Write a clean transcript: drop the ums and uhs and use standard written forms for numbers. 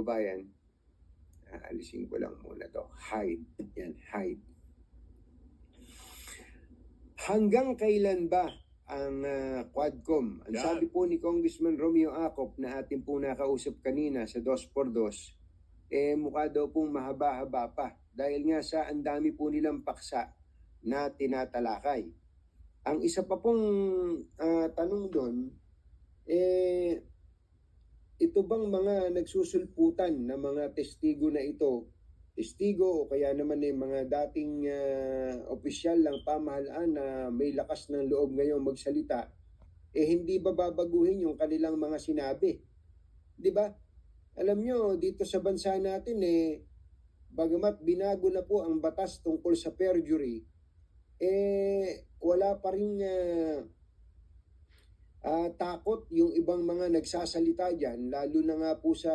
Bayan, alisin ko lang muna to. Hide. Yan, hide. Hanggang kailan ba ang Quadcom? Ang sabi po ni Congressman Romeo Acop na ating po nakausap kanina sa 2x2, mukha daw pong mahaba-haba pa. Dahil nga sa ang dami po nilang paksa na tinatalakay. Ang isa pa pong tanong doon, ito bang mga nagsusulputan na mga testigo na ito, testigo o kaya naman mga dating opisyal ng pamahalaan na may lakas ng loob ngayong magsalita, hindi ba babaguhin yung kanilang mga sinabi? Di ba? Alam nyo, dito sa bansa natin bagamat binago na po ang batas tungkol sa perjury, wala pa rin takot yung ibang mga nagsasalita dyan, lalo na nga po sa